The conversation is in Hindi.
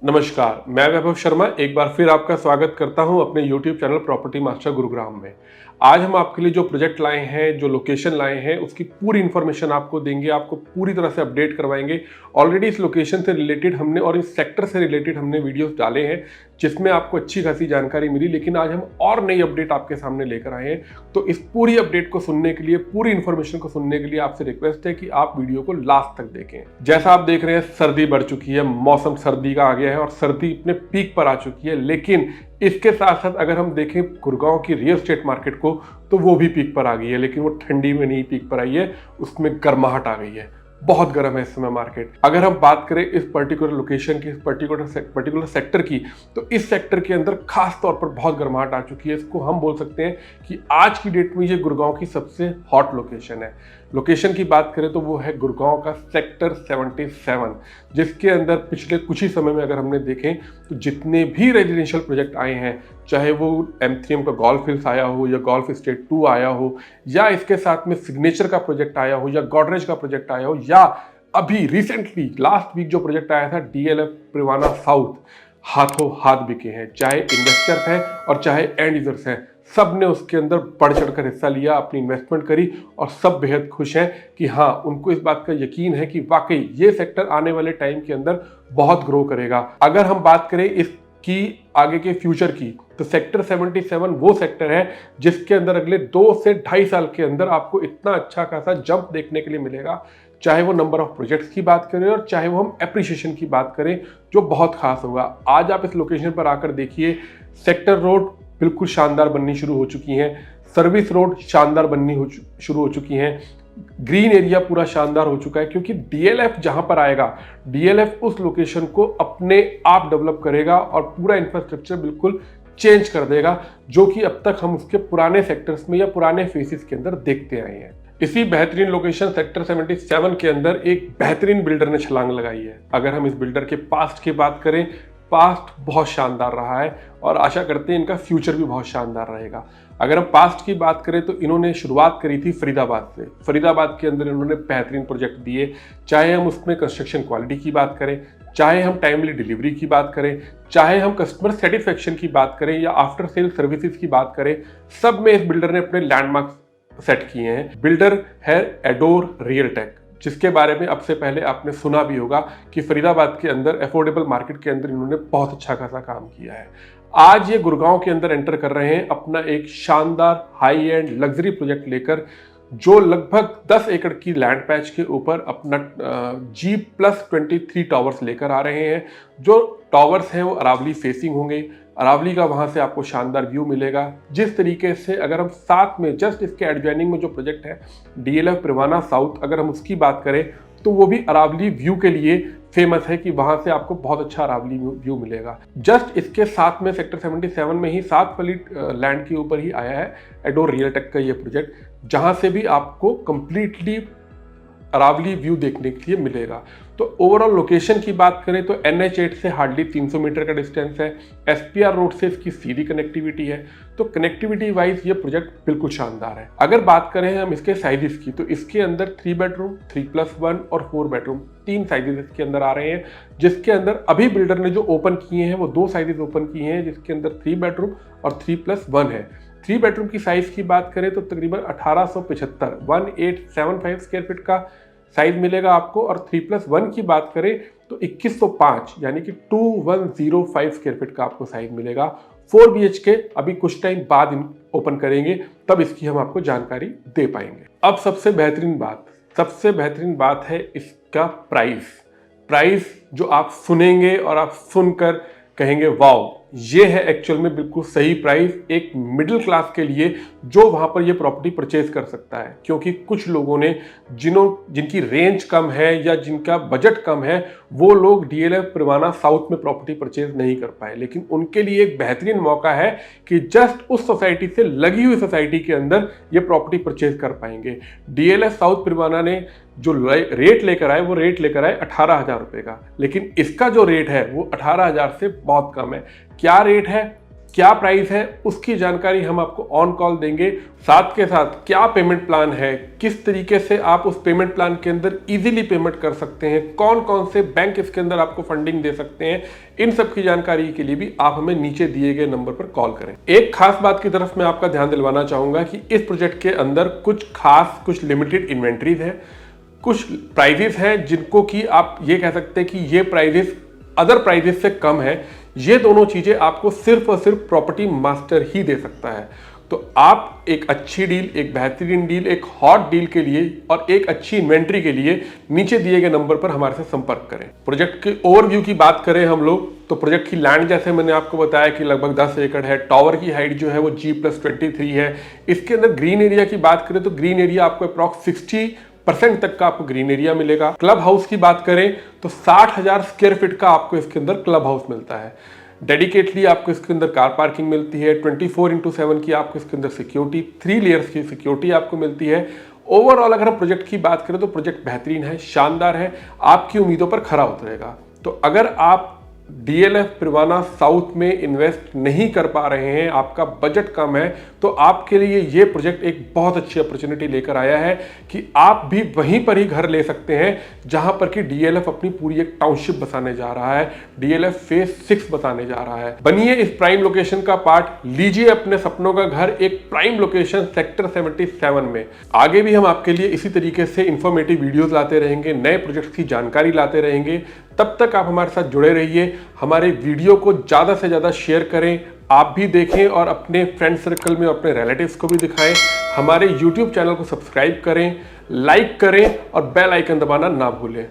नमस्कार, मैं वैभव शर्मा एक बार फिर आपका स्वागत करता हूं अपने YouTube channel property master Gurugram में। आज हम आपके लिए जो प्रोजेक्ट लाए हैं, जो लोकेशन लाए हैं, उसकी पूरी इन्फॉर्मेशन आपको देंगे, आपको पूरी तरह से अपडेट करवाएंगे। ऑलरेडी इस लोकेशन से रिलेटेड हमने और इस सेक्टर से रिलेटेड हमने वीडियोस डाले हैं जिसमें आपको अच्छी खासी जानकारी मिली, लेकिन आज हम और नई अपडेट आपके सामने लेकर आए हैं। तो इस पूरी अपडेट को सुनने के लिए, पूरी इन्फॉर्मेशन को सुनने के लिए आपसे रिक्वेस्ट है कि आप वीडियो को लास्ट तक देखें। जैसा आप देख रहे हैं, सर्दी बढ़ चुकी है, मौसम सर्दी का आ गया है और सर्दी अपने पीक पर आ चुकी है। लेकिन इसके साथ साथ अगर हम देखें गुड़गांव की रियल एस्टेट मार्केट को, तो वो भी पीक पर आ गई है, लेकिन वो ठंडी में नहीं पीक पर आई है, उसमें गर्माहट आ गई है। बहुत गर्म है इस समय मार्केट। अगर हम बात करें इस पर्टिकुलर लोकेशन की, इस पर्टिकुलर सेक्टर की, तो इस सेक्टर के अंदर खास तौर पर बहुत गर्माहट आ चुकी है। इसको हम बोल सकते हैं कि आज की डेट में ये गुड़गांव की सबसे हॉट लोकेशन है। लोकेशन की बात करें तो वो है गुड़गांव का सेक्टर 77, जिसके अंदर पिछले कुछ ही समय में अगर हमने देखें तो जितने भी रेजिडेंशियल प्रोजेक्ट आए हैं, चाहे वो M3M का गोल्फ हिल्स आया हो या गोल्फ एस्टेट 2 आया हो, या इसके साथ में सिग्नेचर का प्रोजेक्ट आया हो, या गॉडरेज का प्रोजेक्ट आया हो, या अभी रिसेंटली लास्ट वीक जो प्रोजेक्ट आया था DLF प्रिवाना साउथ, हाथों हाथ बिके हैं। चाहे इन्वेस्टर्स हैं और चाहे एंड यूजर्स हैं, सब ने उसके अंदर बढ़ चढ़कर हिस्सा लिया, अपनी इन्वेस्टमेंट करी और सब बेहद खुश हैं कि हाँ, उनको इस बात का यकीन है कि वाकई ये सेक्टर आने वाले टाइम के अंदर बहुत ग्रो करेगा। अगर हम बात करें इसकी आगे के फ्यूचर की, तो सेक्टर 77 वो सेक्टर है जिसके अंदर अगले 2 से 2.5 साल के अंदर आपको इतना अच्छा खासा जंप देखने के लिए मिलेगा। चाहे वो नंबर ऑफ प्रोजेक्ट्स की बात करें और चाहे वो हम एप्रिसिएशन की बात करें, जो बहुत खास होगा। आज आप इस लोकेशन पर आकर देखिए, सेक्टर रोड बिल्कुल शानदार बननी शुरू हो चुकी हैं, सर्विस रोड शानदार बननी शुरू हो चुकी हैं, ग्रीन एरिया पूरा शानदार हो चुका है, क्योंकि DLF जहां पर आएगा, DLF उस लोकेशन को अपने आप डेवलप करेगा और पूरा इंफ्रास्ट्रक्चर बिल्कुल चेंज कर देगा, जो कि अब तक हम उसके पुराने सेक्टर्स में या पुराने फेसेस के अंदर देखते आए हैं। इसी बेहतरीन लोकेशन सेक्टर 77 के अंदर एक बेहतरीन बिल्डर ने छलांग लगाई है। अगर हम इस बिल्डर के पास्ट की बात करें, पास्ट बहुत शानदार रहा है और आशा करते हैं इनका फ्यूचर भी बहुत शानदार रहेगा। अगर हम पास्ट की बात करें तो इन्होंने शुरुआत करी थी फरीदाबाद से। फरीदाबाद के अंदर इन्होंने बेहतरीन प्रोजेक्ट दिए, चाहे हम उसमें कंस्ट्रक्शन क्वालिटी की बात करें, चाहे हम टाइमली डिलीवरी की बात करें, चाहे हम कस्टमर सेटिस्फेक्शन की बात करें या आफ्टर सेल सर्विसेज की बात करें, सब में इस बिल्डर ने अपने लैंडमार्क सेट किए हैं। बिल्डर है एडोर रियलटेक, जिसके बारे में अब से पहले आपने सुना भी होगा कि फरीदाबाद के अंदर अफोर्डेबल मार्केट के अंदर इन्होंने बहुत अच्छा खासा काम किया है। आज ये गुड़गांव के अंदर एंटर कर रहे हैं अपना एक शानदार हाई एंड लग्जरी प्रोजेक्ट लेकर, जो लगभग 10 एकड़ की लैंड पैच के ऊपर अपना G+23 टावर्स लेकर आ रहे हैं। जो टावर्स हैं वो अरावली फेसिंग होंगे। अरावली का वहां से आपको शानदार व्यू मिलेगा। जिस तरीके से अगर हम साथ में जस्ट इसके एडजॉइनिंग में जो प्रोजेक्ट है DLF प्रिवाना साउथ, अगर हम उसकी बात करें तो वो भी अरावली व्यू के लिए फेमस है कि वहां से आपको बहुत अच्छा अरावली व्यू मिलेगा। जस्ट इसके साथ में सेक्टर 77 में ही 7 फलीट लैंड के ऊपर ही आया है एडोर रियलटेक का ये प्रोजेक्ट, जहां से भी आपको कंप्लीटली अरावली व्यू देखने के लिए मिलेगा। तो ओवरऑल लोकेशन की बात करें तो NH8 से हार्डली 300 मीटर का डिस्टेंस है, SPR रोड से इसकी सीधी कनेक्टिविटी है। तो कनेक्टिविटी वाइज ये प्रोजेक्ट बिल्कुल शानदार है। अगर बात करें हम इसके साइजेस की, तो इसके अंदर 3 बेडरूम, 3+1 और 4 बेडरूम, 3 साइजेस इसके अंदर आ रहे हैं। जिसके अंदर अभी बिल्डर ने जो ओपन किए हैं वो 2 साइजेस ओपन किए हैं, जिसके अंदर 3 बेडरूम और 3+1 है। 3 बेडरूम की साइज की बात करें तो तकरीबन 1875 स्क्वायर फीट का साइज मिलेगा आपको, और 3+1 की बात करें तो 2105 यानी कि 2105 स्क्वायर फीट का आपको साइज मिलेगा। 4 BHK अभी कुछ टाइम बाद ओपन करेंगे, तब इसकी हम आपको जानकारी दे पाएंगे। अब सबसे बेहतरीन बात है इसका प्राइस जो आप सुनेंगे और आप सुनकर कहेंगे वाओ, ये है एक्चुअल में बिल्कुल सही प्राइस एक मिडिल क्लास के लिए, जो वहां पर ये प्रॉपर्टी परचेज कर सकता है। क्योंकि कुछ लोगों ने जिनकी रेंज कम है या जिनका बजट कम है, वो लोग DLF प्रिवाना साउथ में प्रॉपर्टी परचेज नहीं कर पाए, लेकिन उनके लिए एक बेहतरीन मौका है कि जस्ट उस सोसाइटी से लगी हुई सोसाइटी के अंदर ये प्रॉपर्टी परचेज कर पाएंगे। DLF साउथ प्रिवाना ने जो रेट लेकर आए, वो रेट लेकर आए 18,000 रुपए का, लेकिन इसका जो रेट है वो 18,000 से बहुत कम है। क्या रेट है क्या प्राइस है उसकी जानकारी हम आपको ऑन कॉल देंगे। साथ के साथ क्या पेमेंट प्लान है, किस तरीके से आप उस पेमेंट प्लान के अंदर इजीली पेमेंट कर सकते हैं, कौन कौन से बैंक इसके अंदर आपको फंडिंग दे सकते हैं, इन सब की जानकारी के लिए भी आप हमें नीचे दिए गए नंबर पर कॉल करें। एक खास बात की तरफ मैं आपका ध्यान दिलवाना चाहूंगा कि इस प्रोजेक्ट के अंदर कुछ लिमिटेड इन्वेंट्रीज है, कुछ प्राइजेस हैं जिनको कि आप ये कह सकते हैं कि ये प्राइजेस अदर प्राइजेस से कम है। ये दोनों चीजें आपको सिर्फ और सिर्फ प्रॉपर्टी मास्टर ही दे सकता है। तो आप एक अच्छी डील, एक बेहतरीन डील, एक हॉट डील के लिए और एक अच्छी इन्वेंट्री के लिए नीचे दिए गए नंबर पर हमारे से संपर्क करें। प्रोजेक्ट के ओवरव्यू की बात करें हम लोग तो प्रोजेक्ट की लैंड जैसे मैंने आपको बताया कि लगभग 10 एकड़ है। टावर की हाइट जो है वो G+23 है। इसके अंदर ग्रीन एरिया की बात करें तो ग्रीन एरिया आपको अप्रॉक्स 60% तक का आपको ग्रीन एरिया मिलेगा। क्लब हाउस की बात करें तो 60,000 स्क्वायर फीट का आपको इसके अंदर क्लब हाउस मिलता है। डेडिकेटली आपको इसके अंदर कार पार्किंग मिलती है। 24x7 की आपको इसके अंदर सिक्योरिटी, 3 लेयर्स की सिक्योरिटी आपको मिलती है। ओवरऑल अगर हम प्रोजेक्ट की बात करें तो प्रोजेक्ट बेहतरीन है, शानदार है, आपकी उम्मीदों पर खरा उतरेगा। तो अगर आप DLF प्रिवाना साउथ में इन्वेस्ट नहीं कर पा रहे हैं, आपका बजट कम है, तो आपके लिए ये प्रोजेक्ट एक बहुत अच्छी अपॉर्चुनिटी लेकर आया है कि आप भी वहीं पर ही घर ले सकते हैं जहां पर कि DLF अपनी पूरी एक टाउनशिप बसाने जा रहा है, DLF फेज 6 बताने जा रहा है। बनिए इस प्राइम लोकेशन का पार्ट, लीजिए अपने सपनों का घर एक प्राइम लोकेशन सेक्टर 77 में। आगे भी हम आपके लिए इसी तरीके से इंफॉर्मेटिव वीडियोस लाते रहेंगे, नए प्रोजेक्ट्स की जानकारी लाते रहेंगे। तब तक आप हमारे साथ जुड़े रहिए, हमारे वीडियो को ज़्यादा से ज़्यादा शेयर करें, आप भी देखें और अपने फ्रेंड सर्कल में अपने रिलेटिव्स को भी दिखाएं। हमारे YouTube चैनल को सब्सक्राइब करें, लाइक करें और बेल आइकन दबाना ना भूलें।